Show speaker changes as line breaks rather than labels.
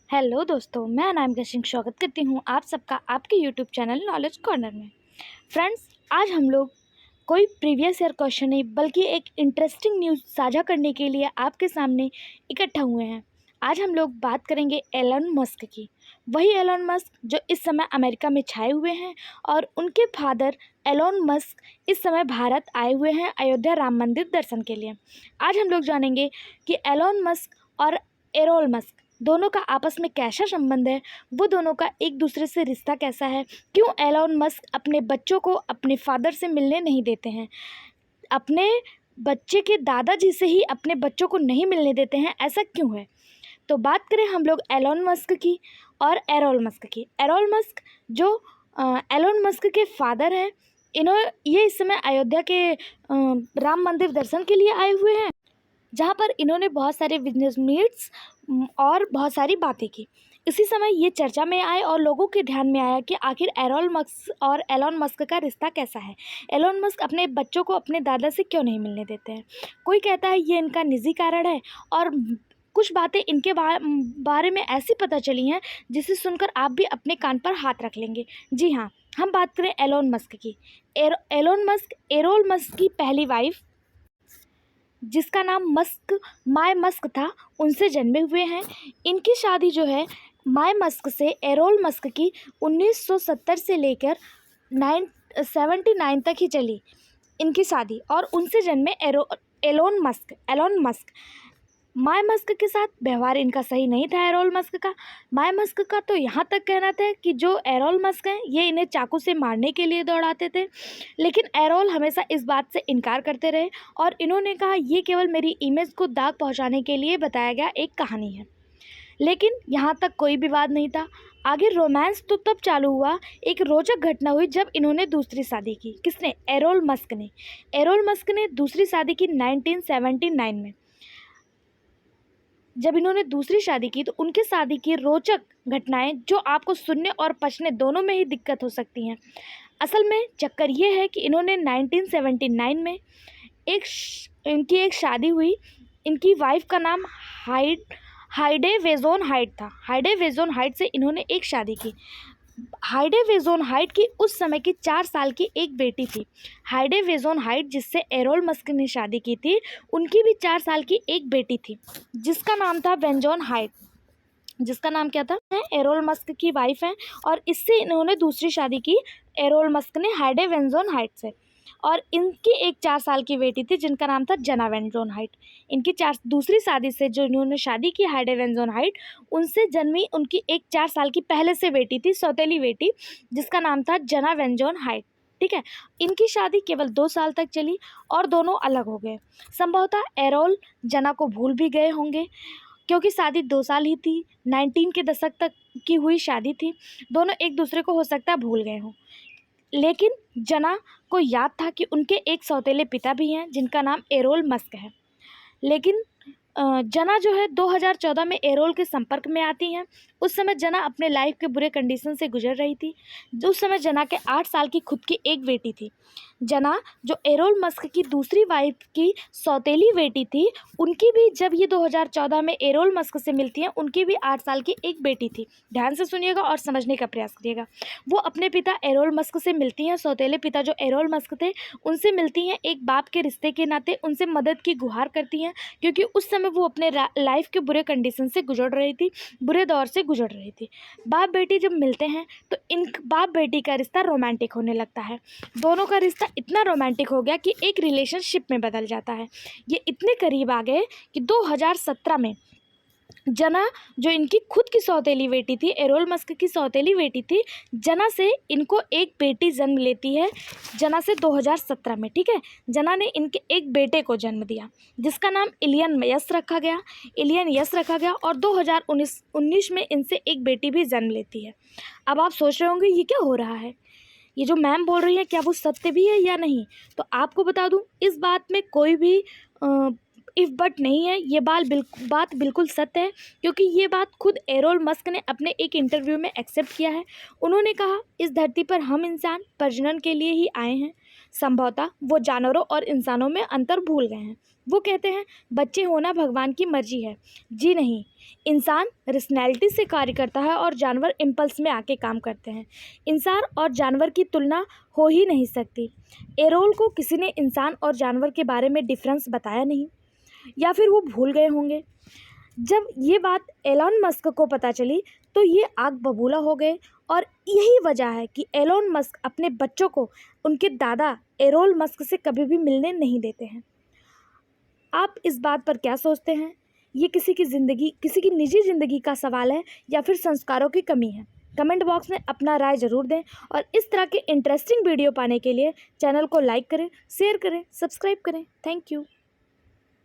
Hello दोस्तों, मैं अनामिका सिंह स्वागत करती हूँ आप सबका आपके यूट्यूब चैनल नॉलेज कॉर्नर में। फ्रेंड्स, आज हम लोग कोई प्रीवियस ईयर क्वेश्चन नहीं बल्कि एक इंटरेस्टिंग न्यूज़ साझा करने के लिए आपके सामने इकट्ठा हुए हैं। आज हम लोग बात करेंगे एलन मस्क की। वही एलन मस्क जो इस समय अमेरिका में छाए हुए हैं और उनके फादर एलोन मस्क इस समय भारत आए हुए हैं अयोध्या राम मंदिर दर्शन के लिए। आज हम लोग जानेंगे कि एलोन मस्क और एरोल मस्क दोनों का आपस में कैसा संबंध है, वो दोनों का एक दूसरे से रिश्ता कैसा है, क्यों एलोन मस्क अपने बच्चों को अपने फादर से मिलने नहीं देते हैं, अपने बच्चे के दादाजी से ही अपने बच्चों को नहीं मिलने देते हैं, ऐसा क्यों है। तो बात करें हम लोग एलोन मस्क की और एरोल मस्क की। एरोल मस्क जो एलोन मस्क के फादर हैं, ये इस समय अयोध्या के राम मंदिर दर्शन के लिए आए हुए हैं, जहाँ पर इन्होंने बहुत सारे बिजनेस मीट्स और बहुत सारी बातें की। इसी समय ये चर्चा में आए और लोगों के ध्यान में आया कि आखिर एरोल मस्क और एलोन मस्क का रिश्ता कैसा है। एलोन मस्क अपने बच्चों को अपने दादा से क्यों नहीं मिलने देते हैं। कोई कहता है ये इनका निजी कारण है और कुछ बातें इनके बारे में ऐसी पता चली हैं जिसे सुनकर आप भी अपने कान पर हाथ रख लेंगे। जी हाँ, हम बात करें एलोन मस्क की। एलोन मस्क एरोल मस्क की पहली वाइफ, जिसका नाम माय मस्क था, उनसे जन्मे हुए हैं। इनकी शादी जो है माय मस्क से एरोल मस्क की 1970 से लेकर 1979 तक ही चली इनकी शादी, और उनसे जन्मे एलोन मस्क। माय मस्क के साथ व्यवहार इनका सही नहीं था एरोल मस्क का। माय मस्क का तो यहाँ तक कहना था कि जो एरोल मस्क हैं ये इन्हें चाकू से मारने के लिए दौड़ाते थे, लेकिन एरोल हमेशा इस बात से इनकार करते रहे और इन्होंने कहा ये केवल मेरी इमेज को दाग पहुँचाने के लिए बताया गया एक कहानी है। लेकिन यहाँ तक कोई विवाद नहीं था। आगे रोमांस तो तब चालू हुआ, एक रोचक घटना हुई जब इन्होंने दूसरी शादी की। किसने? एरोल मस्क ने। एरोल मस्क ने दूसरी शादी की 1979 में। जब इन्होंने दूसरी शादी की तो उनके शादी की रोचक घटनाएं जो आपको सुनने और पचने दोनों में ही दिक्कत हो सकती हैं। असल में चक्कर ये है कि इन्होंने 1979 में इनकी एक शादी हुई। इनकी वाइफ का नाम हाइडे वेजोन हाइट था। हाइडे वेजोन हाइट से इन्होंने एक शादी की। हाइडे वेजोन हाइट की उस समय की 4 साल की एक बेटी थी। हाइडे वेजोन हाइट जिससे एरोल मस्क ने शादी की थी, उनकी भी 4 साल की एक बेटी थी जिसका नाम था वेंजोन हाइट। जिसका नाम क्या था? एरोल मस्क की वाइफ हैं और इससे इन्होंने दूसरी शादी की एरोल मस्क ने हाइडे वेंजोन हाइट से। और इनकी एक 4 साल की बेटी थी जिनका नाम था जना वेंजोन हाइट। इनकी दूसरी शादी से जो इन्होंने शादी की हाइडे वेंजोन हाइट, उनसे जन्मी उनकी एक 4 साल की पहले से बेटी थी, सौतेली बेटी, जिसका नाम था जना वेंजोन हाइट। ठीक है, इनकी शादी केवल 2 साल तक चली और दोनों अलग हो गए। संभवतः एरोल जना को भूल भी गए होंगे क्योंकि शादी 2 साल ही थी, 19 के दशक तक की हुई शादी थी। दोनों एक दूसरे को हो सकता है भूल गए हों, लेकिन जना को याद था कि उनके एक सौतेले पिता भी हैं जिनका नाम एरोल मस्क है। लेकिन जना जो है 2014 में एरोल के संपर्क में आती हैं। उस समय जना अपने लाइफ के बुरे कंडीशन से गुजर रही थी। उस समय जना के 8 साल की खुद की एक बेटी थी। जना जो एरोल मस्क की दूसरी वाइफ की सौतेली बेटी थी, उनकी भी जब ये 2014 में एरोल मस्क से मिलती हैं, उनकी भी 8 साल की एक बेटी थी। ध्यान से सुनिएगा और समझने का प्रयास करिएगा। वो अपने पिता एरोल मस्क से मिलती हैं, सौतेले पिता जो एरोल मस्क थे उनसे मिलती हैं, एक बाप के रिश्ते के नाते उनसे मदद की गुहार करती हैं, क्योंकि उस समय वो अपने लाइफ के बुरे कंडीशन से गुजर रही थी, बुरे दौर से गुजर रही थी। बाप बेटी जब मिलते हैं तो इन बाप बेटी का रिश्ता रोमांटिक होने लगता है। दोनों का रिश्ता इतना रोमांटिक हो गया कि एक रिलेशनशिप में बदल जाता है। ये इतने करीब आ गए कि 2017 में जना जो इनकी खुद की सौतेली बेटी थी, एरोल मस्क की सौतेली बेटी थी, जना से इनको एक बेटी जन्म लेती है। जना से 2017 में, ठीक है, जना ने इनके एक बेटे को जन्म दिया जिसका नाम इलियन यस रखा गया और 2019 में इनसे एक बेटी भी जन्म लेती है। अब आप सोच रहे होंगे ये क्या हो रहा है, ये जो मैम बोल रही है क्या वो सत्य भी है या नहीं। तो आपको बता दूं, इस बात में कोई भी इफ़ बट नहीं है। ये बात बिल्कुल सत्य है, क्योंकि ये बात खुद एरोल मस्क ने अपने एक इंटरव्यू में एक्सेप्ट किया है। उन्होंने कहा इस धरती पर हम इंसान प्रजनन के लिए ही आए हैं। संभवतः वो जानवरों और इंसानों में अंतर भूल गए हैं। वो कहते हैं बच्चे होना भगवान की मर्जी है। जी नहीं, इंसान रैशनैलिटी से कार्य करता है और जानवर इम्पल्स में आके काम करते हैं। इंसान और जानवर की तुलना हो ही नहीं सकती। एरोल को किसी ने इंसान और जानवर के बारे में डिफरेंस बताया नहीं, या फिर वो भूल गए होंगे। जब ये बात एलॉन मस्क को पता चली तो ये आग बबूला हो गए, और यही वजह है कि एलॉन मस्क अपने बच्चों को उनके दादा एरोल मस्क से कभी भी मिलने नहीं देते हैं। आप इस बात पर क्या सोचते हैं? ये किसी की निजी ज़िंदगी का सवाल है या फिर संस्कारों की कमी है? कमेंट बॉक्स में अपना राय ज़रूर दें, और इस तरह के इंटरेस्टिंग वीडियो पाने के लिए चैनल को लाइक करें, शेयर करें, सब्सक्राइब करें। Thank you.